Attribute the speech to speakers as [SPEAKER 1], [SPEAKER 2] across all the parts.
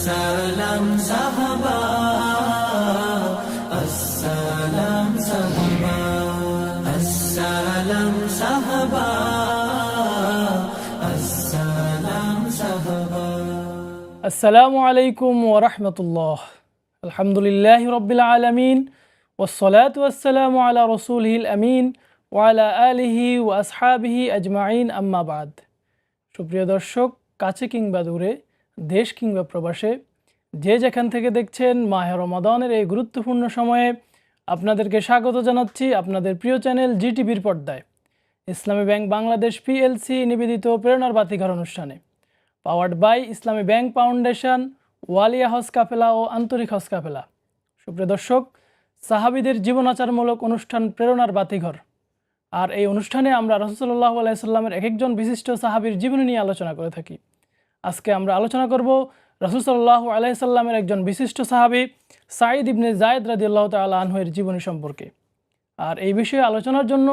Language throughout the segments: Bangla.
[SPEAKER 1] আসসালাম সাহাবা, আসসালাম সাহাবা, আসসালাম সাহাবা, আসসালাম সাহাবা।
[SPEAKER 2] আসসালামু আলাইকুম ওয়া রাহমাতুল্লাহ। আলহামদুলিল্লাহি রাব্বিল আলামিন ওয়াসসালাতু ওয়াসসালামু আলা রাসূলিহিল আমিন ওয়া আলা আলিহি ওয়া আসহাবিহি আজমাইন, আম্মা বাদ। সুপ্রিয় দর্শক, কাছে কিংবা দূরে, দেশ কিংবা প্রবাসে, যে যেখান থেকে দেখছেন, মাহে রমাদানের এই গুরুত্বপূর্ণ সময়ে আপনাদেরকে স্বাগত জানাচ্ছি আপনাদের প্রিয় চ্যানেল জিটিভির পর্দায় ইসলামী ব্যাংক বাংলাদেশ পিএলসি নিবেদিত প্রেরণার বাতিঘর অনুষ্ঠানে, powered by Islami bank foundation, ওয়ালিয়া হজ কাফেলা ও আন্তরিক হজ কাফেলা। সুপ্রিয় দর্শক, সাহাবীদের জীবনাচারমূলক অনুষ্ঠান প্রেরণার বাতিঘর। আর এই অনুষ্ঠানে আমরা রাসূলুল্লাহ সাল্লাল্লাহু আলাইহি সাল্লামের এক একজন বিশিষ্ট সাহাবীর জীবনী নিয়ে আলোচনা করে থাকি। আজকে আমরা আলোচনা করব রাসূল সাল্লাল্লাহু আলাইহি সাল্লামের একজন বিশিষ্ট সাহাবী সাঈদ ইবনে যায়েদ রাদিয়াল্লাহু তাআলা আনহু এর জীবনী সম্পর্কে। আর এই বিষয়ে আলোচনার জন্য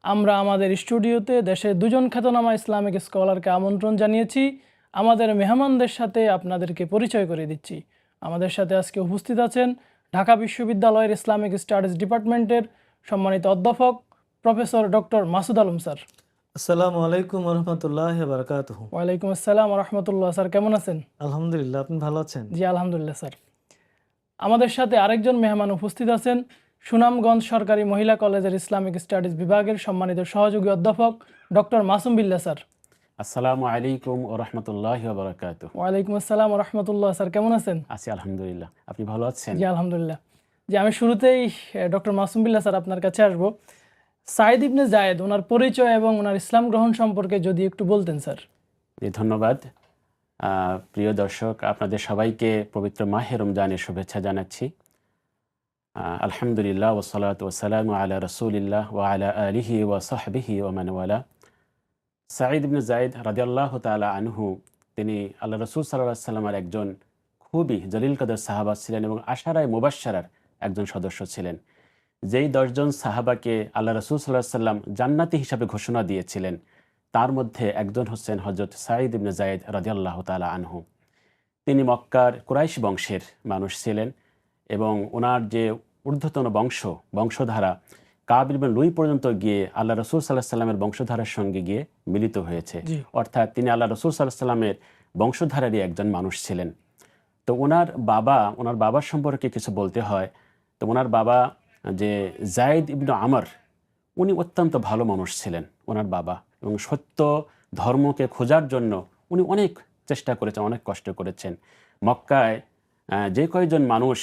[SPEAKER 2] আমরা আমাদের স্টুডিওতে দেশের দুজন খ্যাতনামা ইসলামিক স্কলারকে আমন্ত্রণ জানিয়েছি। আমাদের মেহমানদের সাথে আপনাদেরকে পরিচয় করে দিচ্ছি। আমাদের সাথে আজকে উপস্থিত আছেন ঢাকা বিশ্ববিদ্যালয়ের ইসলামিক স্টাডিজ ডিপার্টমেন্টের সম্মানিত অধ্যাপক professor doctor Masud Alam sir.
[SPEAKER 3] আসসালামু আলাইকুম রহমতুল্লাহ বারকাতুহু।
[SPEAKER 2] ওয়ালাইকুম আসসালাম রহমতুল্লাহ। স্যার কেমন আছেন?
[SPEAKER 3] আলহামদুলিল্লাহ, আপনি ভালো আছেন?
[SPEAKER 2] জি আলহামদুলিল্লাহ স্যার। আমাদের সাথে আরেকজন মেহমান উপস্থিত আছেন সুনামগঞ্জ সরকারি মহিলা কলেজের ইসলামিক স্টাডিজ বিভাগের সম্মানিত সহযোগী অধ্যাপক ডক্টর মাসুম বিল্লাহ স্যার।
[SPEAKER 4] আসসালামু আলাইকুম ওয়া রাহমাতুল্লাহি ওয়া বারাকাতুহু।
[SPEAKER 2] ওয়ালাইকুম আসসালাম ওয়া রাহমাতুল্লাহ। স্যার কেমন আছেন?
[SPEAKER 4] আছি আলহামদুলিল্লাহ, আপনি ভালো আছেন?
[SPEAKER 2] জি আলহামদুলিল্লাহ। জি, আমি শুরুতেই ডক্টর মাসুম বিল্লাহ স্যার আপনার কাছে আসবো। সাঈদ ইবনে যায়েদ, ওনার পরিচয় এবং ওনার ইসলাম গ্রহণ সম্পর্কে যদি একটু বলতেন স্যার।
[SPEAKER 4] জি ধন্যবাদ। প্রিয় দর্শক, আপনাদের সবাইকে পবিত্র মাহে রমজানের শুভেচ্ছা জানাচ্ছি। আলহামদুলিল্লাহ ওয়াসসালাতু ওয়াসসালামু আলা রাসূলিল্লাহ ওয়া আলা আলিহি ওয়া সাহবিহি ওয়া মান ওয়ালা। সাঈদ ইবনে যায়েদ রাদিয়াল্লাহু তাআলা আনহু, তিনি আল্লাহ রাসূল সাল্লাল্লাহু আলাইহি ওয়াসাল্লামের একজন খুবই জলিল কদর সাহাবা ছিলেন এবং আশারায়ে মুবাশশারার একজন সদস্য ছিলেন। যেই 10 জন সাহাবাকে আল্লাহ রাসূল সাল্লাল্লাহু আলাইহি ওয়াসাল্লাম জান্নাতি হিসাবে ঘোষণা দিয়েছিলেন, তার মধ্যে একজন হচ্ছেন হযরত সাঈদ ইবনে যায়েদ রাদিয়াল্লাহু তাআলা আনহু। তিনি মক্কার কুরাইশ বংশের মানুষ ছিলেন এবং ওনার যে ঊর্ধ্বতন বংশধারা কাব ইবনে লুই পর্যন্ত গিয়ে আল্লাহ রাসূল সাল্লাল্লাহু আলাইহি ওয়াসাল্লামের বংশধারার সঙ্গে গিয়ে মিলিত হয়েছে। অর্থাৎ তিনি আল্লাহ রাসূল সাল্লাল্লাহু আলাইহি ওয়াসাল্লামের বংশধারারই একজন মানুষ ছিলেন। তো ওনার বাবার সম্পর্কে কিছু বলতে হয়। তো ওনার বাবা যে যায়েদ ইবনে আমর, উনি অত্যন্ত ভালো মানুষ ছিলেন ওনার বাবা, এবং সত্য ধর্মকে খোঁজার জন্য উনি অনেক চেষ্টা করেছেন, অনেক কষ্ট করেছেন। মক্কায় যে কয়েকজন মানুষ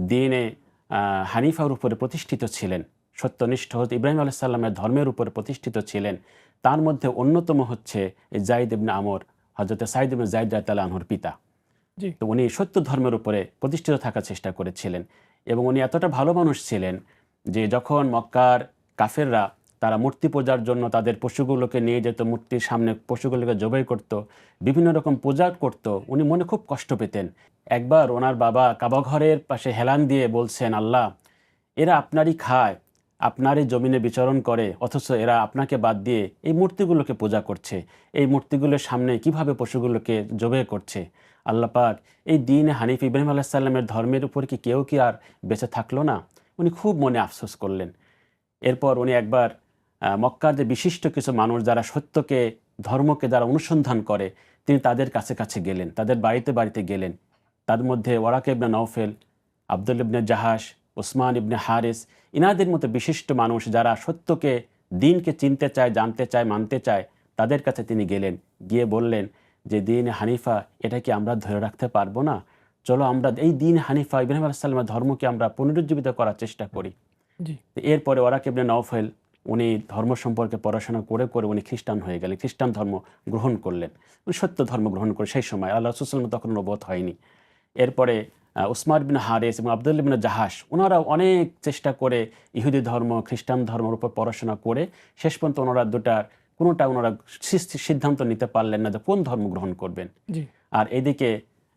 [SPEAKER 4] দ্বীনে হানিফার উপরে প্রতিষ্ঠিত ছিলেন, সত্যনিষ্ঠ ইব্রাহিম আলাইহিস সালামের ধর্মের উপরে প্রতিষ্ঠিত ছিলেন, তার মধ্যে অন্যতম হচ্ছে যায়েদ ইবনে আমর, হযরত সাঈদ ইবনে যায়েদ রাদিয়াল্লাহু আনহুর পিতা। তো উনি সত্য ধর্মের উপরে প্রতিষ্ঠিত থাকার চেষ্টা করেছিলেন এবং উনি এতটা ভালো মানুষ ছিলেন যে যখন মক্কার কাফেররা তারা মূর্তি পূজার জন্য তাদের পশুগুলোকে নিয়ে যেত, মূর্তির সামনে পশুগুলোকে জবাই করত, বিভিন্ন রকম পূজা করত, উনি মনে খুব কষ্ট পেতেন। একবার ওনার বাবা কাবা ঘরের পাশে হেলান দিয়ে বলছেন, আল্লাহ, এরা আপনারই খায়, আপনারই জমিনে বিচরণ করে, অথচ এরা আপনাকে বাদ দিয়ে এই মূর্তিগুলোকে পূজা করছে, এই মূর্তিগুলোর সামনে কিভাবে পশুগুলোকে জবাই করছে। আল্লাহ পাক, এই দ্বীন হানিফ ইব্রাহিম আলাইহিস সালামের ধর্মের উপর কেউ কি আর বেঁচে থাকলো না? উনি খুব মনে আফসোস করলেন। এরপর উনি একবার মক্কার যে বিশিষ্ট কিছু মানুষ যারা সত্যকে ধর্মকে যারা অনুসন্ধান করে, তিনি তাদের কাছে গেলেন, তাদের বাড়িতে গেলেন। তার মধ্যে ওয়ারাকা ইবনে নওফেল, আব্দুল ইবনে জাহাশ, ওসমান ইবনে হারিস, ইনাদের মতো বিশিষ্ট মানুষ যারা সত্যকে দ্বীনকে চিনতে চায়, জানতে চায়, মানতে চায়, তাদের কাছে তিনি গেলেন। গিয়ে বললেন যে দ্বীন হানিফা এটা কি আমরা ধরে রাখতে পারবো না? চলো আমরা এই দ্বীন হানিফা ইব্রাহিম আলাইহিস সালামের ধর্মকে আমরা পুনরুজ্জীবিত করার চেষ্টা করি। এরপরে ওয়ারাকা ইবনে নওফেল উনি ধর্ম সম্পর্কে পড়াশোনা করে উনি খ্রিস্টান হয়ে গেলেন, খ্রিস্টান ধর্ম গ্রহণ করলেন, উনি সত্য ধর্ম গ্রহণ করে। সেই সময় আল্লাহ রাসূল সাল্লাল্লাহু আলাইহি ওয়াসাল্লাম তখন নবুয়ত হয়নি। এরপরে ওসমান ইবনে হারিস এবং আব্দুল ইবনে জাহাশ, ওনারা অনেক চেষ্টা করে ইহুদি ধর্ম খ্রিস্টান ধর্মের উপর পড়াশোনা করে শেষ পর্যন্ত ওনারা কোনোটা ওনারা সিদ্ধান্ত নিতে পারলেন না যে কোন ধর্ম গ্রহণ করবেন। আর এদিকে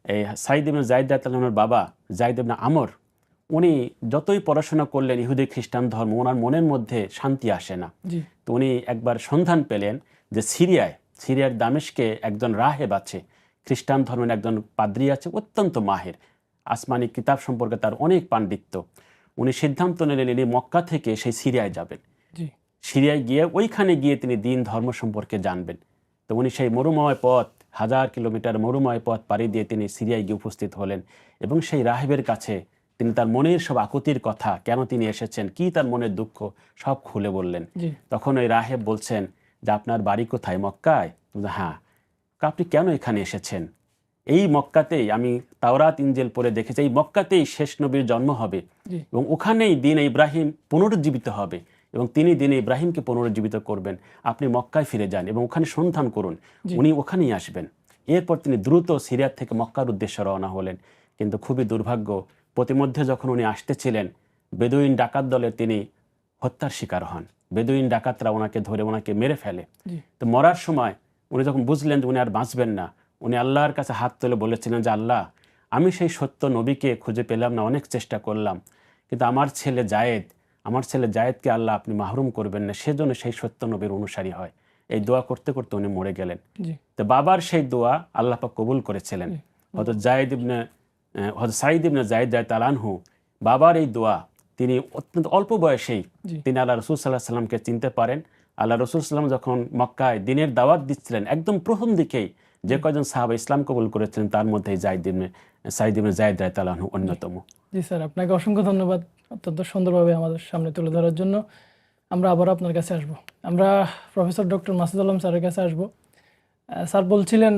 [SPEAKER 4] এই সাঈদ ইবনে যায়েদ রাদিয়াল্লাহু আনহুর বাবা যায়েদ ইবনে আমর, উনি যতই পড়াশোনা করলেন ইহুদি খ্রিস্টান ধর্ম, ওনার মনের মধ্যে শান্তি আসে না। তো উনি একবার সন্ধান পেলেন যে সিরিয়ার দামেস্কে একজন রাহেব আছে, খ্রিস্টান ধর্মের একজন পাদ্রী আছে, অত্যন্ত মাহের, আসমানি কিতাব সম্পর্কে তার অনেক পাণ্ডিত্য। উনি সিদ্ধান্ত নিলেন ইনি মক্কা থেকে সেই সিরিয়ায় যাবেন।
[SPEAKER 2] জি
[SPEAKER 4] সিরিয়ায় গিয়ে ওইখানে গিয়ে তিনি দিন ধর্ম সম্পর্কে জানবেন। তো উনি সেই মরুময় পথ, 1000 কিলোমিটার মরুময় পথ পাড়ি দিয়ে তিনি সিরিয়ায় গিয়ে উপস্থিত হলেন এবং সেই রাহিবের কাছে তিনি তার মনের সব আকুতির কথা, কেন তিনি এসেছেন, কি তার মনের দুঃখ, সব খুলে বললেন।
[SPEAKER 2] জি
[SPEAKER 4] তখন ওই রাহেব বলছেন যে আপনার বাড়ি কোথায়? মক্কায়? হ্যাঁ। আপনি কেন এখানে এসেছেন? এই মক্কাতেই আমি তাওরাত ইনজিল পড়ে দেখেছি, এই মক্কাতেই শেষ নবীর জন্ম হবে
[SPEAKER 2] জি
[SPEAKER 4] এবং ওখানেই দিন ইব্রাহিম পুনরুজ্জীবিত হবে এবং তিনি দিন ইব্রাহিমকে পুনরুজ্জীবিত করবেন। আপনি মক্কায় ফিরে যান এবং ওখানে সন্ধান করুন, উনি ওখানেই আসবেন। এরপর তিনি দ্রুত সিরিয়া থেকে মক্কার উদ্দেশ্যে রওনা হলেন। কিন্তু খুবই দুর্ভাগ্য, প্রতিমধ্যে যখন উনি আসতেছিলেন বেদুইন ডাকাত দলে তিনি হত্যার শিকার হন। বেদুইন ডাকাতরা ওনাকে ধরে ওনাকে মেরে ফেলে। তো মরার সময় উনি যখন বুঝলেন যে উনি আর বাঁচবেন না, উনি আল্লাহর কাছে হাত তুলে বলেছিলেন যে আল্লাহ, আমি সেই সত্য নবীকে খুঁজে পেলাম না, অনেক চেষ্টা করলাম, কিন্তু আমার ছেলে জায়েদকে আল্লাহ আপনি মাহরুম করবেন না, সেজন্য সেই সত্য নবীর অনুসারী হয়। এই দোয়া করতে করতে উনি মরে গেলেন। তো বাবার সেই দোয়া আল্লাহ পাক কবুল করেছিলেন। হযরত সাঈদ ইবনে যায়েদ রাদিয়াল্লাহু আনহু, বাবার এই দোয়া, তিনি অত্যন্ত অল্প বয়সেই তিনি আল্লাহ রাসূল সাল্লাল্লাহু আলাইহি সাল্লামকে চিনতে পারেন। আল্লাহ রাসূল সাল্লাম যখন মক্কায় দিনের দাওয়াত দিচ্ছিলেন, একদম প্রথম দিকেই যে কয়জন সাহাবা ইসলাম কবুল করেছিলেন তার মধ্যে সাঈদ ইবনে যায়েদ রাদিয়াল্লাহু আনহু অন্যতম।
[SPEAKER 2] জি স্যার, আপনাকে অসংখ্য ধন্যবাদ অত্যন্ত সুন্দরভাবে আমাদের সামনে তুলে ধরার জন্য। আমরা আবার আপনার কাছে আসব। আমরা প্রফেসর ডক্টর মাসুদ আলম স্যারের কাছে আসব। স্যার বলছিলেন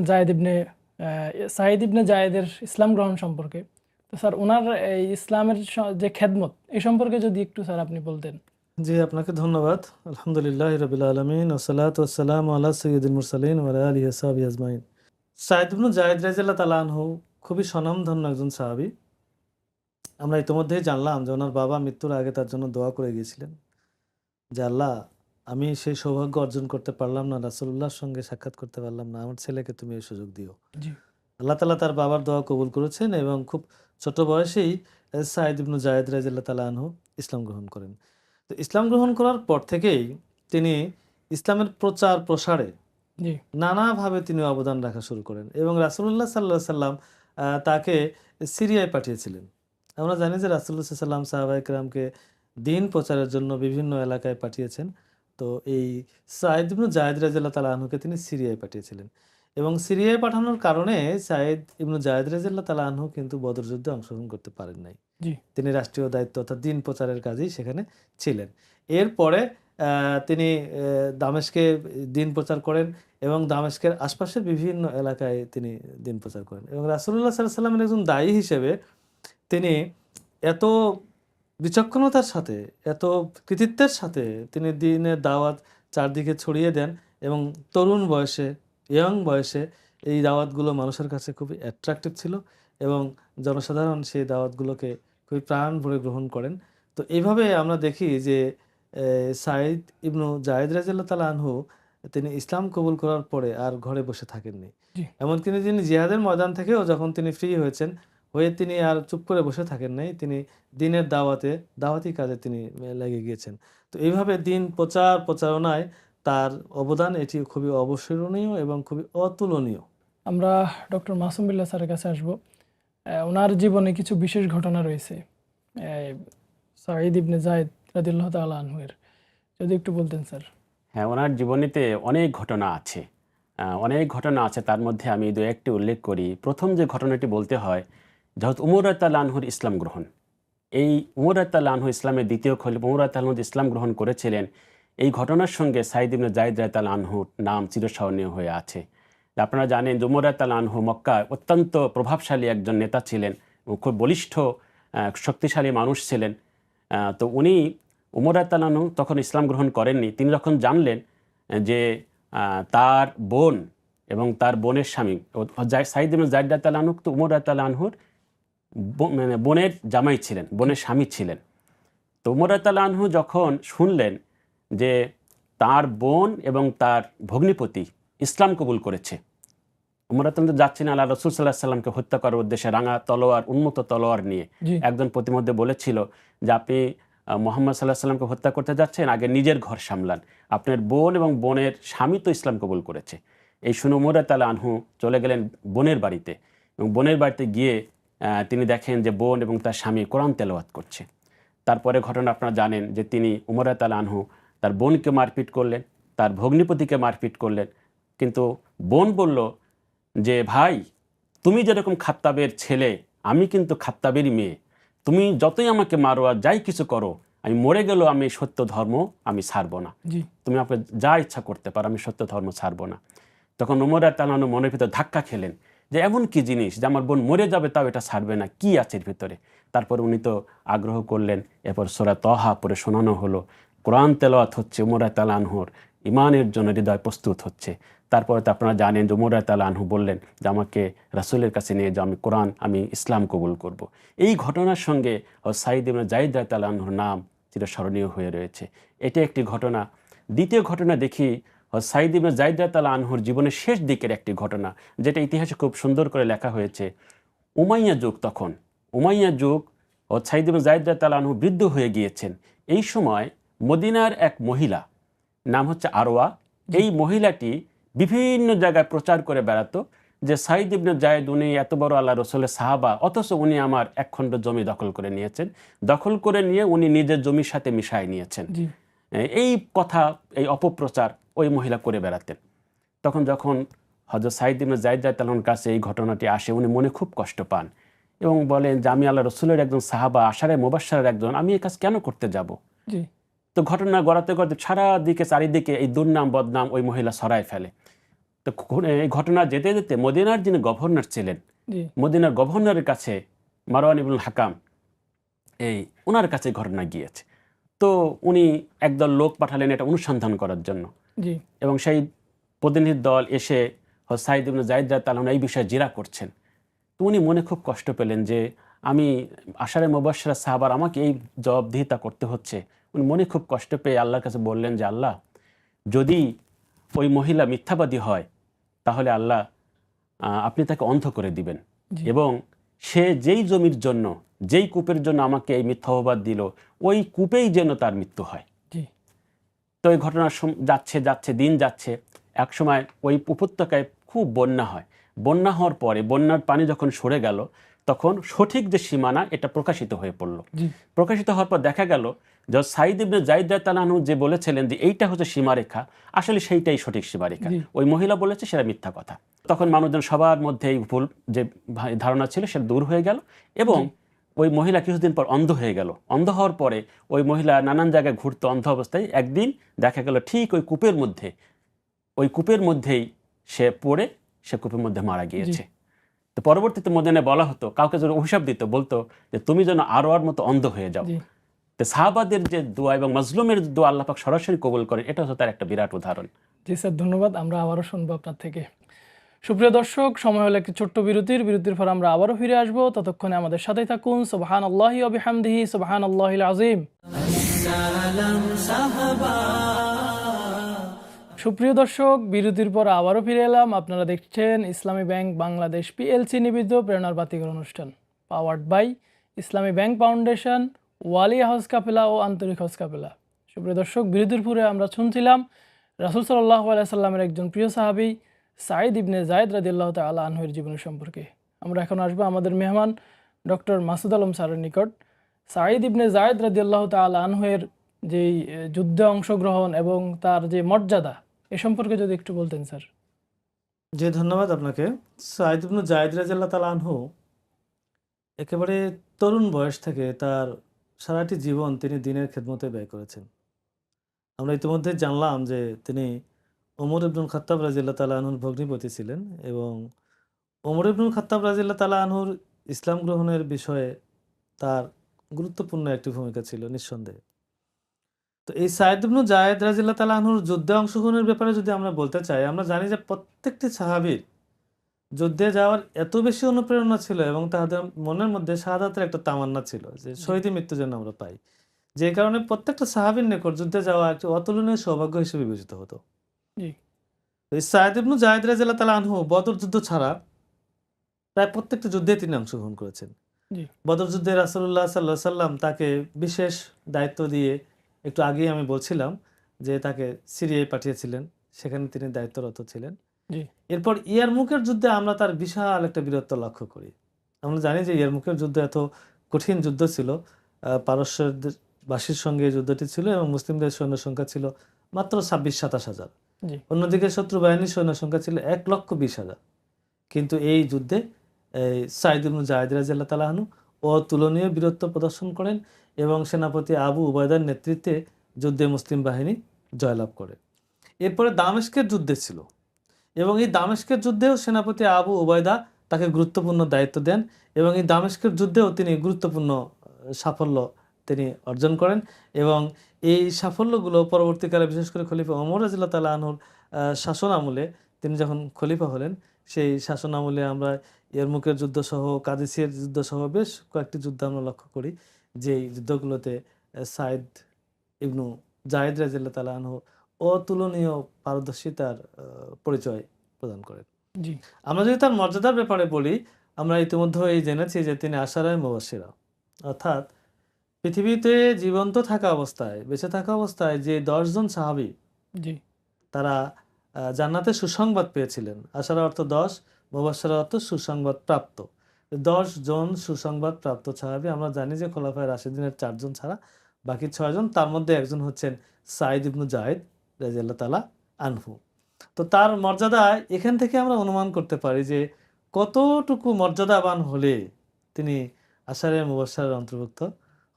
[SPEAKER 2] সাঈদ ইবনে যায়েদের ইসলাম গ্রহণ সম্পর্কে। তো স্যার, ওনার এই ইসলামের যে খেদমত, এই সম্পর্কে যদি একটু স্যার আপনি বলতেন।
[SPEAKER 3] জি, আপনাকে ধন্যবাদ। আলহামদুলিল্লাহ রাব্বিল আলামিন ওয়াসসালাতু ওয়াসসালামু আলা সাইয়্যিদিল মুরসালিন ওয়া আলা আলিহি ওয়া সাহবিহি আজমাইন। সাঈদ ইবনে যায়েদ রাদিয়াল্লাহু তাআলা আনহু খুবই স্বনামধন্য একজন সাহাবী। আমরা ইতিমধ্যেই জানলাম যে ওনার বাবা মৃত্যুর আগে তার জন্য দোয়া করে গিয়েছিলেন যে আল্লাহ, আমি সেই সৌভাগ্য অর্জন করতে পারলাম না, রাসূলুল্লাহর সঙ্গে সাক্ষাৎ করতে পারলাম না, আমার ছেলেকে তুমি এই সুযোগ দিও। আল্লাহ তাআলা তার বাবার দোয়া কবুল করেছেন এবং খুব ছোট বয়সেই সাঈদ ইবনে যায়েদ রাদিয়াল্লাহু তাআলা আনহু ইসলাম গ্রহণ করেন। তো ইসলাম গ্রহণ করার পর থেকেই তিনি ইসলামের প্রচার প্রসারে নানাভাবে তিনি অবদান রাখা শুরু করেন এবং রাসূলুল্লাহ সাল্লাল্লাহু আলাইহি সাল্লাম তাকে সিরিয়ায় পাঠিয়েছিলেন। আমরা জানি যে রাসূলুল্লাহ সাল্লাল্লাহু আলাইহি সাল্লাম সাহাবায়ে কেরামকে দ্বীন প্রচারের জন্য বিভিন্ন এলাকায় পাঠিয়েছেন। তো এই সাঈদ ইবনে যায়েদ রাদিয়াল্লাহু তাআলা আনহুকে তিনি সিরিয়ায় পাঠিয়েছিলেন এবং সিরিয়ায় পাঠানোর কারণে সাঈদ ইবনে যায়েদ রাদিয়াল্লাহু তাআলা আনহু কিন্তু বদর যুদ্ধে অংশগ্রহণ করতে পারেন নাই। তিনি রাষ্ট্রীয় দায়িত্ব অর্থাৎ দ্বীন প্রচারের কাজেই সেখানে ছিলেন। এরপরে তিনি দামেস্কে দ্বীন প্রচার করেন এবং দামেস্কের আশপাশের বিভিন্ন এলাকায় তিনি দ্বীন প্রচার করেন এবং রাসূলুল্লাহ সাল্লাল্লাহু আলাইহি ওয়াসাল্লামের একজন দায়ী হিসেবে তিনি এত বিচক্ষণতার সাথে, এত কৃতিত্বের সাথে তিনি দ্বীনের দাওয়াত চারদিকে ছড়িয়ে দেন এবং তরুণ বয়সে, ইয়ং বয়সে এই দাওয়াতগুলো মানুষের কাছে খুবই অ্যাট্রাকটিভ ছিল এবং জনসাধারণ সেই দাওয়াতগুলোকে খুবই প্রাণ ভরে গ্রহণ করেন। তো এইভাবে আমরা দেখি যে সাঈদ ইবনে যায়েদ রাদিয়াল্লাহু তাআলা আনহু তিনি ইসলাম কবুল করার পরে আর ঘরে বসে থাকেননি। এমনকি তিনি জিহাদের ময়দান থেকেও যখন তিনি ফ্রি হয়েছেন, তিনি আর চুপ করে বসে থাকেন নাই। তিনি দ্বীনের দাওয়াতি কাজে তিনি লেগে গিয়েছেন। তো এইভাবে দ্বীন প্রচারণায় তার অবদান এটি খুবই অবিস্মরণীয় এবং খুবই অতুলনীয়।
[SPEAKER 2] আমরা ডক্টর মাসুম বিল্লাহ স্যারের কাছে আসব। ওনার জীবনে কিছু বিশেষ ঘটনা রয়েছে সাঈদ ইবনে যায়েদ রাদিয়াল্লাহু তাআলা আনহুর, যদি একটু বলতেন স্যার।
[SPEAKER 4] হ্যাঁ, ওনার জীবনীতে অনেক ঘটনা আছে, তার মধ্যে আমি দু একটি উল্লেখ করি। প্রথম যে ঘটনাটি বলতে হয়, হযরত উমর রাদিয়াল্লাহু আনহুর ইসলাম গ্রহণ। এই উমর রাদিয়াল্লাহু আনহু ইসলামের দ্বিতীয় খলিফা উমর রাদিয়াল্লাহু আনহু ইসলাম গ্রহণ করেছিলেন। এই ঘটনার সঙ্গে সাঈদ ইবনে যায়েদ রাদিয়াল্লাহু আনহুর নাম চিরস্মরণীয় হয়ে আছে। আপনারা জানেন যে উমর রাদিয়াল্লাহু আনহু মক্কায় অত্যন্ত প্রভাবশালী একজন নেতা ছিলেন, খুব বলিষ্ঠ শক্তিশালী মানুষ ছিলেন। তো উমর রাদিয়াল্লাহু আনহু তখন ইসলাম গ্রহণ করেননি। তিনি যখন জানলেন যে তার বোন এবং তার বোনের স্বামী সাঈদ ইবনে যায়েদ রাদিয়াল্লাহু আনহু তো উমর রাদিয়াল্লাহু আনহুর বোনের জামাই ছিলেন, বোনের স্বামী ছিলেন। তো উমর রাদিয়াল্লাহু আনহু যখন শুনলেন যে তার বোন এবং তার ভগ্নিপতি ইসলাম কবুল করেছে, উমর রাদিয়াল্লাহু আনহু যাচ্ছেন আল্লাহ রাসূল সাল্লাল্লাহু আলাইহি সাল্লামকে হত্যা করার উদ্দেশ্যে রাঙা তলোয়ার, উন্মুক্ত তলোয়ার নিয়ে। একজন প্রতিমধ্যে বলেছিল যে আপনি মুহাম্মদ সাল্লাল্লাহু আলাইহি সাল্লামকে হত্যা করতে যাচ্ছেন, আগে নিজের ঘর সামলান, আপনার বোন এবং বোনের স্বামী তো ইসলাম কবুল করেছে। এই শুনে ওমর রাদিয়াল্লাহু আনহু চলে গেলেন বোনের বাড়িতে, এবং বোনের বাড়িতে গিয়ে তিনি দেখেন যে বোন এবং তার স্বামী কোরআন তেলাওয়াত করছে। তারপরে ঘটনা আপনারা জানেন যে তিনি ওমর রাদিয়াল্লাহু আনহু তার বোনকে মারপিট করলেন, তার ভগ্নিপতিকে মারপিট করলেন। কিন্তু বোন বলল যে ভাই, তুমি যেরকম খাত্তাবের ছেলে, আমি কিন্তু খাত্তাবেরই মেয়ে, তুমি যতই আমাকে মারো আর যাই কিছু করো, আমি মরে গেলেও আমি সত্য ধর্ম আমি ছাড়বো না। তুমি আমাকে যা ইচ্ছা করতে পারো, আমি সত্য ধর্ম ছাড়বো না। তখন ওমর রাদিয়াল্লাহু আনহু মনের ভিতর ধাক্কা খেলেন যে এমন কি জিনিস যে আমার বোন মরে যাবে তাও এটা ছাড়বে না, কি আছে এর ভিতরে। তারপর উনি তো আগ্রহ করলেন, এরপর সূরা তহা পড়ে শোনানো হলো, কোরআন তেলাওয়াত হচ্ছে, ওমর রাদিয়াল্লাহু আনহুর ইমানের জন্য হৃদয় প্রস্তুত হচ্ছে। তারপরে তো আপনারা জানেন যে ওমর রাদিয়াল্লাহু আনহু বললেন যে আমাকে রাসূলের কাছে নিয়ে যাও, আমি কোরআন, আমি ইসলাম কবুল করব। এই ঘটনার সঙ্গে সাঈদ ইবনে যায়েদ রাদিয়াল্লাহু আনহুর নাম চিরস্মরণীয় হয়ে রয়েছে। এটা একটি ঘটনা। দ্বিতীয় ঘটনা দেখি সাঈদ ইবনে যায়েদ রাদিয়াল্লাহু আনহুর জীবনের শেষ দিকের একটি ঘটনা, যেটা ইতিহাসে খুব সুন্দর করে লেখা হয়েছে। উমাইয়া যুগ, তখন উমাইয়া যুগ, সাঈদ ইবনে যায়েদ রাদিয়াল্লাহু আনহু বৃদ্ধ হয়ে গিয়েছেন। এই সময় মদিনার এক মহিলা, নাম হচ্ছে আরওয়া, এই মহিলাটি বিভিন্ন জায়গায় প্রচার করে বেড়াতো যে সাঈদ ইবনে যায়েদ উনি এত বড় আল্লাহ রসুলের সাহাবা, অথচ উনি আমার এক খণ্ড জমি দখল করে নিয়েছেন, দখল করে নিয়ে উনি নিজের জমির সাথে মিশাই নিয়েছেন। এই কথা, এই অপপ্রচার ওই মহিলা করে বেড়াতেন। তখন যখন হযরত সাঈদ ইবনে যায়েদ রাদিয়াল্লাহু আনহুর কাছে এই ঘটনাটি আসে, উনি মনে খুব কষ্ট পান এবং বলেন যে আমি আল্লাহ রসুলের একজন সাহাবা, আশারে মুবাশশারের একজন, আমি এই কাজ কেন করতে যাব। তো ঘটনা গড়াতে গড়াতে সারা দিকে চারিদিকে এই দুর্নাম বদনাম ওই মহিলা ছড়ায় ফেলে। তো এই ঘটনা যেতে যেতে মদিনার যিনি গভর্নর ছিলেন, মদিনার গভর্নরের কাছে মারওয়ান ইবনুল হাকাম, এই ওনার কাছে ঘটনা গিয়েছে। তো উনি একদল লোক পাঠালেন এটা অনুসন্ধান করার জন্য, এবং সেই প্রতিনিধি দল এসে সাঈদ ইবনে যায়েদ রাদিয়াল্লাহু আনহু এই বিষয়ে জিরা করছেন। তো উনি মনে খুব কষ্ট পেলেন যে আমি আশারে মুবাশশারা সাহাবার, আমাকে এই জবাবদিহিতা করতে হচ্ছে। উনি মনে খুব কষ্ট পেয়ে আল্লাহর কাছে বললেন যে আল্লাহ, যদি ওই মহিলা মিথ্যাবাদী হয় তাহলে আল্লাহ আপনি তাকে অন্ধ করে দিবেন, এবং সে যেই জমির জন্য, যেই কূপের জন্য আমাকে এই মিথ্যাবাদ দিল, ওই কূপেই যেন তার মৃত্যু হয়। তো এই ঘটনা যাচ্ছে যাচ্ছে, দিন যাচ্ছে, এক সময় ওই উপত্যকায় খুব বন্যা হয়। বন্যা হওয়ার পরে বন্যার পানি যখন সরে গেল, তখন সঠিক যে সীমানা এটা প্রকাশিত হয়ে পড়ল। প্রকাশিত হওয়ার পর দেখা গেল যে সাঈদ ইবনে যায়েদ রাদিয়াল্লাহু আনহু যে বলেছিলেন যে এইটা হচ্ছে সীমারেখা, আসলে সেইটাই সঠিক সীমারেখা। ওই মহিলা বলেছে সেটা মিথ্যা কথা। তখন মানুষজন সবার মধ্যে এই ভুল যে ধারণা ছিল সেটা দূর হয়ে গেল, এবং ওই মহিলা কিছুদিন পর অন্ধ হয়ে গেল। অন্ধ হওয়ার পরে ওই মহিলা নানান জায়গায় ঘুরতো অন্ধ অবস্থায়। একদিন দেখা গেল ঠিক ওই কূপের মধ্যেই সে পড়ে সে কূপের মধ্যে মারা গিয়েছে। তো পরবর্তীতে মদিনায় বলা হতো, কাউকে যেন অভিশাপ দিত, বলতো যে তুমি যেন আরওয়ার মতো অন্ধ হয়ে যাও। তো সাহাবাদের যে দোয়া এবং মাজলুমের দোয়া আল্লাহ পাক সরাসরি কবুল করেন, এটা হচ্ছে তার একটা বিরাট উদাহরণ।
[SPEAKER 2] জি স্যার, ধন্যবাদ। আমরা আবারও শুনবো আপনার থেকে। সুপ্রিয় দর্শক, সময় হলো একটি ছোট্ট বিরতির পর আমরা আবারও ফিরে আসবো। ততক্ষণে আমাদের সাথেই থাকুন। সুবহানাল্লাহি ওয়া বিহামদিহি, সুবহানাল্লাহিল আযীম। সুপ্রিয় দর্শক, বিরতির পর আবারও ফিরে এলাম। আপনারা দেখছেন ইসলামী ব্যাংক বাংলাদেশ পিএলসি নিবেদিত প্রেরণার বাতিঘর অনুষ্ঠান, powered by Islami bank foundation, Walia house কাফেলা ও আন্তরিক হাউস কাফেলা। সুপ্রিয় দর্শক, বিরতির পরে আমরা শুনছিলাম রাসূল সাল্লাল্লাহু আলাইহি সাল্লামের একজন প্রিয় সাহাবী সাঈদ ইবনে যায়েদ রাদিয়াল্লাহু তাআলা আনহুর জীবনী সম্পর্কে। আমরা এখন আসবো আমাদের মেহমান ডক্টর মাসুদ আলম স্যারের নিকট। সাঈদ ইবনে যায়েদ রাদিয়াল্লাহু তাআলা আনহুর যেই যুদ্ধে অংশগ্রহণ এবং তার যে মর্যাদা, এ সম্পর্কে যদি একটু বলতেন স্যার।
[SPEAKER 3] জি, ধন্যবাদ আপনাকে। সাঈদ ইবনে যায়েদ রাদিয়াল্লাহু তাআলা আনহু একেবারে তরুণ বয়স থেকে তার সারাটি জীবন তিনি দ্বীনের খেদমতে ব্যয় করেছেন। আমরা ইতিমধ্যে জানলাম যে তিনি ওমর ইবনুল খাত্তাব রাদিয়াল্লাহু তাআলা আনহুর ভগ্নিপতি ছিলেন, এবং ওমর ইবনুল খাত্তাব রাদিয়াল্লাহু তাআলা আনহুর ইসলাম গ্রহণের বিষয়ে তার গুরুত্বপূর্ণ একটি ভূমিকা ছিল নিঃসন্দেহে। তো এই সাঈদ ইবনে যায়েদ রাদিয়াল্লাহু তাআলা আনহুর যুদ্ধে অংশগ্রহণের ব্যাপারে যদি আমরা বলতে চাই, আমরা জানি যে প্রত্যেকটি সাহাবীর যুদ্ধে যাওয়ার এত বেশি অনুপ্রেরণা ছিল এবং তাদের মনের মধ্যে শাহাদাতের একটা তামান্না ছিল যে শহীদি মৃত্যু যেন আমরা পাই, যে কারণে প্রত্যেকটা সাহাবীর নিকট যুদ্ধে যাওয়া একটি অতুলনীয় সৌভাগ্য হিসেবে বিবেচিত হতো। এই সাঈদ ইবনে যায়েদ রাদিয়াল্লাহু তাআলা আনহু বদর যুদ্ধ ছাড়া প্রায় প্রত্যেকটা যুদ্ধে তিনি অংশগ্রহণ করেছেন। বদর যুদ্ধে রাসূলুল্লাহ সাল্লাল্লাহু আলাইহি সাল্লাম তাকে বিশেষ দায়িত্ব দিয়ে, একটু আগেই আমি বলছিলাম যে তাকে সিরিয়ায় পাঠিয়েছিলেন, সেখানে তিনি দায়িত্বরত ছিলেন।
[SPEAKER 2] জি
[SPEAKER 3] এরপর ইয়ারমুকের যুদ্ধে আমরা তার বিশাল একটা বীরত্ব লক্ষ্য করি। আমরা জানি যে ইয়ারমুকের যুদ্ধ এত কঠিন যুদ্ধ ছিল, পারস্যের বাসীর সঙ্গে এই যুদ্ধটি ছিল এবং মুসলিমদের সৈন্য সংখ্যা ছিল মাত্র 26-27 হাজার।
[SPEAKER 2] জি
[SPEAKER 3] অন্যদিকে শত্রু বাহিনীর সৈন্য সংখ্যা ছিল 1,20,000। কিন্তু এই যুদ্ধে সাঈদ ইবনে যায়েদ রাদিয়াল্লাহু তাআলা আনহু অতুলনীয় বীরত্ব প্রদর্শন করেন এবং সেনাপতি আবু উবায়দার নেতৃত্বে যুদ্ধে মুসলিম বাহিনী জয়লাভ করে। এরপরে দামেস্কের যুদ্ধে ছিল এবং এই দামেস্কের যুদ্ধেও সেনাপতি আবু উবায়দা তাকে গুরুত্বপূর্ণ দায়িত্ব দেন এবং এই দামেস্কের যুদ্ধেও তিনি গুরুত্বপূর্ণ সাফল্য তিনি অর্জন করেন এবং এই সাফল্যগুলো পরবর্তীকালে বিশেষ করে খলিফা ওমর রাদিয়াল্লাহু তাআলা আনহুর শাসন আমলে, তিনি যখন খলিফা হলেন সেই শাসন আমলে আমরা ইয়ারমুকের যুদ্ধ সহ কাদেসিয়ার যুদ্ধ সহ বেশ কয়েকটি যুদ্ধ আমরা লক্ষ্য করি, যে এই যুদ্ধগুলোতে সাঈদ ইবনু যায়েদ রাদিয়াল্লাহু তাআলা আনহু অতুলনীয় পারদর্শিতার পরিচয় প্রদান করেন।
[SPEAKER 2] জি
[SPEAKER 3] আমরা যদি তার মর্যাদার ব্যাপারে বলি, আমরা ইতিমধ্যে জেনেছি যে তিনি আশারায়ে মুবাশশিরা, অর্থাৎ পৃথিবীতে জীবন্ত থাকা অবস্থায়, বেঁচে থাকা অবস্থায় যে 10 জন সাহাবী
[SPEAKER 2] জি
[SPEAKER 3] তারা জান্নাতে সুসংবাদ পেয়েছিলেন। আশারা অর্থ 10, মুবাশশিরা অর্থ সুসংবাদ প্রাপ্ত। 10 জন সুসংবাদ প্রাপ্ত সাহাবী, আমরা জানি যে খোলাফায়ে রাশিদিনের 4 জন ছাড়া বাকি 6 জন, তার মধ্যে একজন হচ্ছেন সাঈদ ইবনু যায়েদ রাদিয়াল্লাহু তাআলা আনহু। তো তার মর্যাদা এখান থেকে আমরা অনুমান করতে পারি যে কতটুকু মর্যাদাবান হলে তিনি আশারায়ে মুবাশশিরার অন্তর্ভুক্ত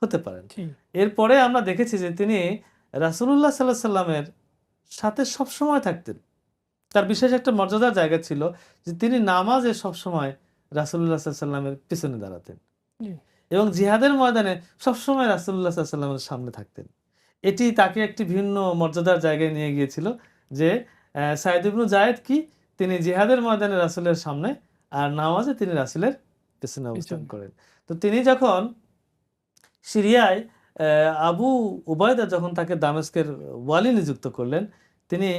[SPEAKER 3] হতে পারেন।
[SPEAKER 2] জি
[SPEAKER 3] এরপরে আমরা দেখেছি যে তিনি রাসূলুল্লাহ সাল্লাল্লাহু আলাইহি সাল্লামের সাথে সবসময় থাকতেন। তার বিশেষ একটা মর্যাদার জায়গা ছিল যে তিনি নামাজে সবসময় রাসূলুল্লাহ সাল্লাল্লাহু আলাইহি সাল্লামের পিছনে দাঁড়াতেন
[SPEAKER 2] জি
[SPEAKER 3] এবং জিহাদের ময়দানে সবসময় রাসূলুল্লাহ সাল্লাল্লাহু আলাইহি সাল্লামের সামনে থাকতেন। এটি তাকে একটি ভিন্ন মর্যাদার জায়গায় নিয়ে গিয়েছিল যে সাঈদ ইবনু যায়েদ কি তিনি জিহাদের ময়দানে রাসূলের সামনে আর নামাজে তিনি রাসূলের পিছনে অবস্থান
[SPEAKER 2] পিছনে।
[SPEAKER 3] করেন। তো তিনি যখন সিরিয়ায় আবু উবায়দা যখন তাকে দামেস্কের ওয়ালি নিযুক্ত করলেন, তিনি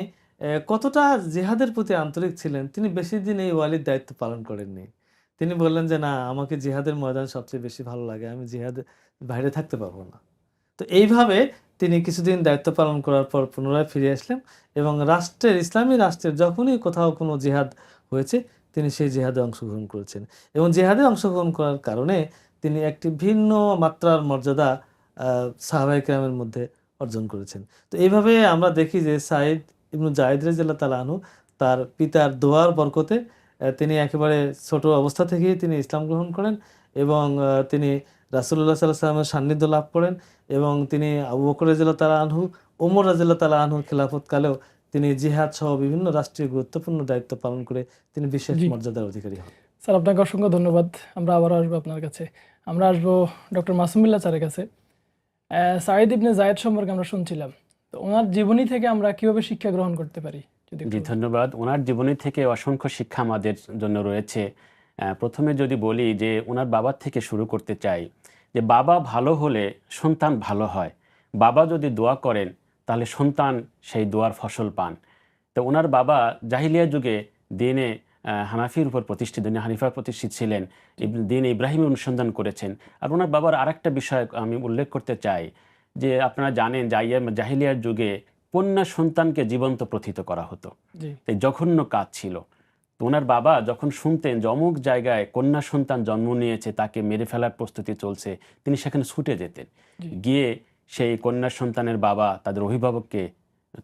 [SPEAKER 3] কতটা জিহাদের প্রতি আন্তরিক ছিলেন, তিনি বেশি দিন এই ওয়ালির দায়িত্ব পালন করেননি। তিনি বললেন যে না, আমাকে জিহাদের ময়দান সবচেয়ে বেশি ভালো লাগে, আমি জিহাদের বাইরে থাকতে পারবো না। তো এইভাবে তিনি কিছুদিন দায়িত্ব পালন করার পর পুনরায় ফিরে আসলেন এবং ইসলামী রাষ্ট্রের যখনই কোথাও কোনো জিহাদ হয়েছে তিনি সেই জিহাদে অংশগ্রহণ করেছেন এবং জিহাদে অংশগ্রহণ করার কারণে তিনি একটি ভিন্ন মাত্রার মর্যাদা সাহাবায়ে কেরামের মধ্যে অর্জন করেছেন। তো এইভাবে আমরা দেখি যে সাঈদ ইবনু যায়েদ রাদিয়াল্লাহু তাআলা আনহু তার পিতার দোয়ার বরকতে তিনি একেবারে ছোট অবস্থা থেকেই তিনি ইসলাম গ্রহণ করেন এবং তিনি রাসূলুল্লাহ সাল্লাল্লাহু আলাইহি ওয়াসাল্লামের সান্নিধ্য লাভ করেন এবং তিনি আবু বকর রাদিয়াল্লাহু তাআলা আনহু, ওমর রাদিয়াল্লাহু তাআলা আনহুর খিলাফতকালেও তিনি জিহাদ সহ বিভিন্ন রাষ্ট্রীয় গুরুত্বপূর্ণ দায়িত্ব পালন করে তিনি বিশেষ
[SPEAKER 2] জি।
[SPEAKER 3] মর্যাদার অধিকারী হন।
[SPEAKER 2] স্যার, আপনাকে অসংখ্য ধন্যবাদ। আমরা আবারও আসবো আপনার কাছে। আমরা আসবো ডক্টর মাসুমিল্লাহ স্যারের কাছে। সাঈদ ইবনে যায়েদ সম্পর্কে আমরা শুনছিলাম, তো ওনার জীবনী থেকে আমরা কিভাবে শিক্ষা গ্রহণ করতে পারি যদি একটু
[SPEAKER 4] জি,
[SPEAKER 2] বলেন।
[SPEAKER 4] ধন্যবাদ। ওনার জীবনী থেকে অসংখ্য শিক্ষা আমাদের জন্য রয়েছে। প্রথমে যদি বলি যে ওনার বাবার থেকে শুরু করতে চাই, যে বাবা ভালো হলে সন্তান ভালো হয়, বাবা যদি দোয়া করেন তাহলে সন্তান সেই দোয়ার ফসল পান। তো ওনার বাবা জাহিলিয়া যুগে দিনে হানাফির উপর প্রতিষ্ঠিত, দিনে হানিফার প্রতিষ্ঠিত ছিলেন, দিন ইব্রাহিমের অনুসন্ধান করেছেন। আর ওনার বাবার আরেকটা বিষয় আমি উল্লেখ করতে চাই, যে আপনারা জানেন যে জাহিলিয়ার যুগে কন্যা সন্তানকে জীবন্ত প্রথিত করা হতো।
[SPEAKER 2] জি
[SPEAKER 4] এই জঘন্য কাজ ছিল। তো ওনার বাবা যখন শুনতেন যে অমুক জায়গায় কন্যা সন্তান জন্ম নিয়েছে, তাকে মেরে ফেলার প্রস্তুতি চলছে, তিনি সেখানে ছুটে যেতেন।
[SPEAKER 2] জি
[SPEAKER 4] গিয়ে সেই কন্যা সন্তানের বাবা তাদের অভিভাবককে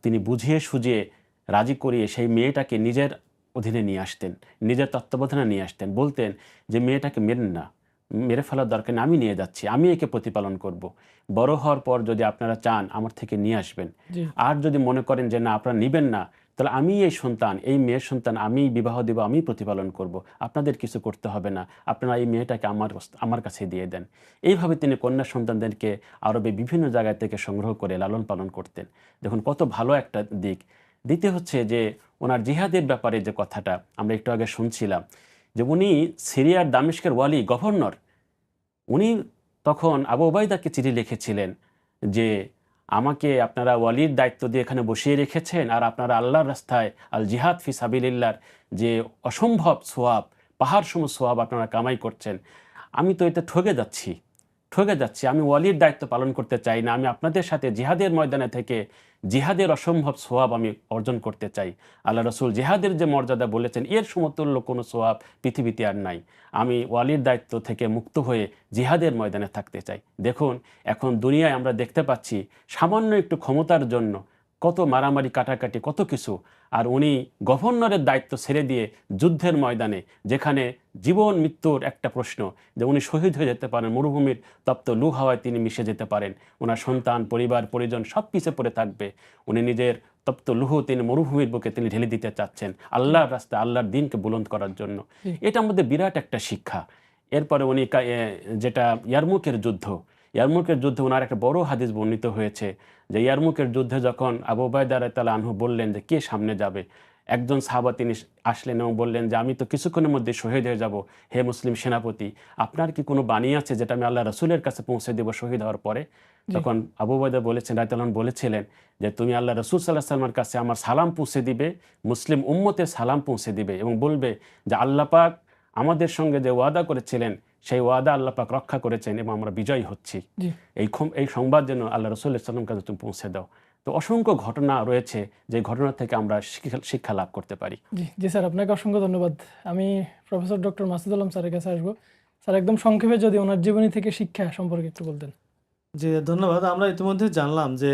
[SPEAKER 4] তিনি বুঝিয়ে সুঝিয়ে রাজি করিয়ে সেই মেয়েটাকে নিজের অধীনে নিয়ে আসতেন, নিজের তত্ত্বাবধানে নিয়ে আসতেন। বলতেন যে মেয়েটাকে মেরেন না, মেরে ফেলার দরকার নেই, আমি নিয়ে যাচ্ছি, আমি একে প্রতিপালন করব। বড় হওয়ার পর যদি আপনারা চান আমার থেকে নিয়ে আসবেন,
[SPEAKER 2] জি
[SPEAKER 4] আর যদি মনে করেন যে না আপনারা নেবেন না, তাহলে আমি এই সন্তান, এই মেয়ের সন্তান আমি বিবাহ দেব, আমি প্রতিপালন করব, আপনাদের কিছু করতে হবে না, আপনারা এই মেয়েটাকে আমার কাছে দিয়ে দেন। এইভাবে তিনি কন্যা সন্তানদেরকে আরবে বিভিন্ন জায়গা থেকে সংগ্রহ করে লালন পালন করতেন। দেখুন কত ভালো একটা দিক। দ্বিতীয় হচ্ছে যে ওনার জিহাদের ব্যাপারে যে কথাটা আমরা একটু আগে শুনছিলাম, যে উনি সিরিয়ার দামেস্কের ওয়ালি গভর্নর, উনি তখন আবু উবাইদাকে চিঠি লিখেছিলেন যে আমাকে আপনারা ওয়ালির দায়িত্ব দিয়ে এখানে বসিয়ে রেখেছেন, আর আপনারা আল্লাহর রাস্তায় আল জিহাদ ফি সাবিলিল্লাহর যে অসম্ভব সোয়াব, পাহাড় সম সোয়াব আপনারা কামাই করছেন, আমি তো এতে ঠকে যাচ্ছি। ঠকে যাচ্ছি, আমি ওয়ালির দায়িত্ব পালন করতে চাই না, আমি আপনাদের সাথে জিহাদের ময়দানে থেকে জিহাদের অসম্ভব সোয়াব আমি অর্জন করতে চাই। আল্লাহ রসুল জিহাদের যে মর্যাদা বলেছেন এর সমতুল্য কোনো সোয়াব পৃথিবীতে আর নাই। আমি ওয়ালির দায়িত্ব থেকে মুক্ত হয়ে জিহাদের ময়দানে থাকতে চাই। দেখুন এখন দুনিয়ায় আমরা দেখতে পাচ্ছি সামান্য একটু ক্ষমতার জন্য কত মারামারি কাটাকাটি কত কিছু, আর উনি গভর্নরের দায়িত্ব ছেড়ে দিয়ে যুদ্ধের ময়দানে, যেখানে জীবন মৃত্যুর একটা প্রশ্ন, যে উনি শহীদ হয়ে যেতে পারেন, মরুভূমির তপ্ত লু হাওয়ায় তিনি মিশে যেতে পারেন, ওনার সন্তান পরিবার পরিজন সব পিছিয়ে পড়ে থাকবে, উনি নিজের তপ্ত লুহু তিনি মরুভূমির বুকে তিনি ঢেলে দিতে চাচ্ছেন আল্লাহর রাস্তায়, আল্লাহর দিনকে বুলন্দ করার জন্য। এটা আমাদের বিরাট একটা শিক্ষা। এরপরে উনি যেটা ইয়ারমুকের যুদ্ধে ওনার একটা বড় হাদিস বর্ণিত হয়েছে যে ইয়ারমুকের যুদ্ধে যখন আবু উবাইদা রাদিয়াল্লাহু আনহু বললেন যে কে সামনে যাবে, একজন সাহাবা তিনি আসলেন এবং বললেন যে আমি তো কিছুক্ষণের মধ্যে শহীদ হয়ে যাব, হে মুসলিম সেনাপতি, আপনার কি কোনো বাণী আছে যেটা আমি আল্লাহ রাসূলের কাছে পৌঁছে দেব শহীদ হওয়ার পরে? তখন আবু উবাইদা রাদিয়াল্লাহু আনহু বলেছিলেন যে তুমি আল্লাহ রাসূল সাল্লাল্লাহু আলাইহি ওয়াসাল্লামের কাছে আমার সালাম পৌঁছে দিবে, মুসলিম উম্মতের সালাম পৌঁছে দিবে এবং বলবে যে আল্লাহ পাক আমাদের সঙ্গে যে ওয়াদা করেছিলেন সেই ওয়াদা আল্লাহ পাক রক্ষা করেছেন এবং আমরা বিজয়ী হচ্ছি, এই সংবাদ যেন আল্লাহ রাসূল সাল্লাল্লাহু আলাইহি ওয়াসাল্লামের কাছে তুমি পৌঁছে দাও। তো অসংখ্য ঘটনা রয়েছে যে ঘটনা থেকে আমরা শিক্ষা লাভ করতে পারি।
[SPEAKER 2] জি স্যার, আপনাকে অসংখ্য ধন্যবাদ। আমি প্রফেসর ডক্টর মাসুদুল আলম স্যারের কাছে আসবো। স্যার একদম সংক্ষেপে যদি ওনার জীবনী থেকে শিক্ষা সম্পর্কে একটু বলতেন।
[SPEAKER 3] জি ধন্যবাদ। আমরা ইতিমধ্যে জানলাম যে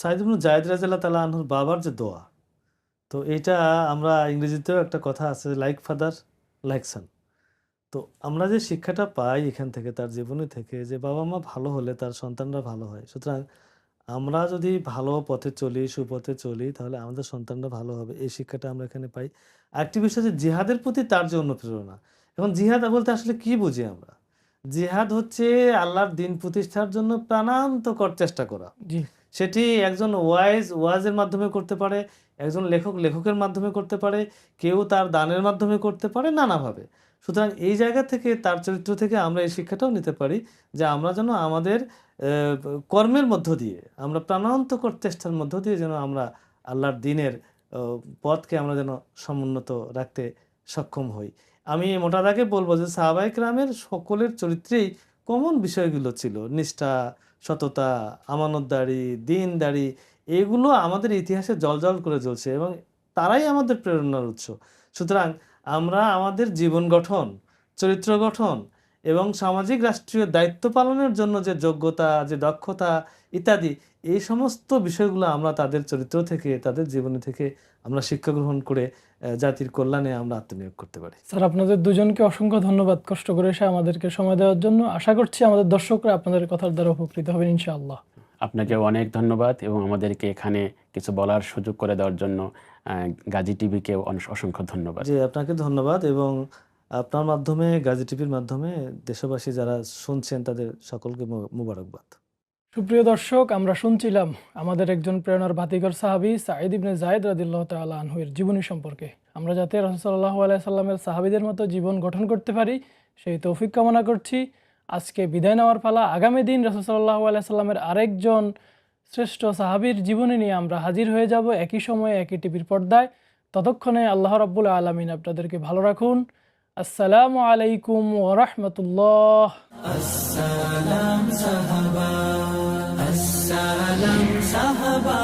[SPEAKER 3] সাইদ ইবনে যায়েদ রাদিয়াল্লাহু তাআলা আনহুর বাবার যে দোয়া, তো এটা আমরা ইংরেজিতেও একটা কথা আছে, লাইক ফাদার লাইক সন। তো আমরা যে শিক্ষাটা পাই এখান থেকে, তার জীবনী থেকে, যে বাবা মা ভালো হলে তার সন্তানরা ভালো হয়। সুতরাং আমরা যদি ভালো পথে চলি, সুপথে চলি, তাহলে আমাদের সন্তানরা ভালো হবে, এই শিক্ষাটা আমরা এখানে পাই। আরেকটি বিষয় যে জিহাদের প্রতি তার যে অনুপ্রেরণা। এখন জিহাদ বলতে আসলে কি বুঝি আমরা? জিহাদ হচ্ছে আল্লাহর দিন প্রতিষ্ঠার জন্য প্রাণান্তকর চেষ্টা করা। সেটি একজন ওয়াজের মাধ্যমে করতে পারে, একজন লেখকের মাধ্যমে করতে পারে, কেউ তার দানের মাধ্যমে করতে পারে, নানাভাবে। সুতরাং এই জায়গা থেকে, তার চরিত্র থেকে আমরা এই শিক্ষাটাও নিতে পারি যে আমরা যেন আমাদের কর্মের মধ্য দিয়ে, আমরা প্রাণান্তকর চেষ্টার মধ্য দিয়ে যেন আমরা আল্লাহর দিনের পথকে আমরা যেন সমুন্নত রাখতে সক্ষম হই। আমি মোটা দাগে বলবো যে সাহাবায়ে কেরামের সকলের চরিত্রেই কমন বিষয়গুলো ছিল, নিষ্ঠা, সততা, আমানতদারি, দিনদারি, এগুলো আমাদের ইতিহাসে জ্বলজ্বল করে জ্বলছে এবং তারাই আমাদের প্রেরণার উৎস। সুতরাং আমরা আমাদের জীবন গঠন, চরিত্র গঠন এবং সামাজিক রাষ্ট্রীয় দায়িত্ব পালনের জন্য যে যোগ্যতা, যে দক্ষতা ইত্যাদি, এই সমস্ত বিষয়গুলো আমরা তাদের চরিত্র থেকে, তাদের জীবনী থেকে আমরা শিক্ষা গ্রহণ করে জাতির কল্যাণে আমরা আত্মনিয়োগ করতে পারি।
[SPEAKER 2] স্যার আপনাদের দুজনকে অসংখ্য ধন্যবাদ কষ্ট করে এসে আমাদেরকে সময় দেওয়ার জন্য। আশা করছি আমাদের দর্শকরা আপনাদের কথার দ্বারা উপকৃত হবেন ইনশাআল্লাহ।
[SPEAKER 4] আপনাকে অনেক ধন্যবাদ এবং আমাদেরকে এখানে কিছু বলার সুযোগ করে দেওয়ার জন্য গাজী টিভিকে অসংখ্য ধন্যবাদ।
[SPEAKER 3] জি আপনাকে ধন্যবাদ এবং আপনার মাধ্যমে, গাজী টিভির মাধ্যমে দেশবাসী যারা শুনছেন তাদের সকলকে মুবারকবাদ।
[SPEAKER 2] সুপ্রিয় দর্শক, আমরা শুনছিলাম আমাদের একজন প্রেরণার বাতিঘর সাহাবী সাঈদ ইবনে যায়েদ রাদিয়াল্লাহু তাআলা আনহু এর জীবনী সম্পর্কে। আমরা যাতে রাসূল সাল্লাল্লাহু আলাইহি সাল্লামের সাহাবীদের মতো জীবন গঠন করতে পারি সেই তৌফিক কামনা করছি। আজকে বিদায় নেওয়ার পালা। আগামী দিন রাসূল সাল্লাল্লাহু আলাইহি সাল্লামের আরেকজন শ্রেষ্ঠ সাহাবীর জীবনী নিয়ে আমরা হাজির হয়ে যাব একই সময়ে একই টিভির পর্দায়। ততক্ষণে আল্লাহ রাব্বুল আলামিন আপনাদেরকে ভালো রাখুন। আসসালামু আলাইকুম ওয়া রাহমাতুল্লাহ।
[SPEAKER 1] আসসালাম সাহাবা, আসসালাম সাহাবা।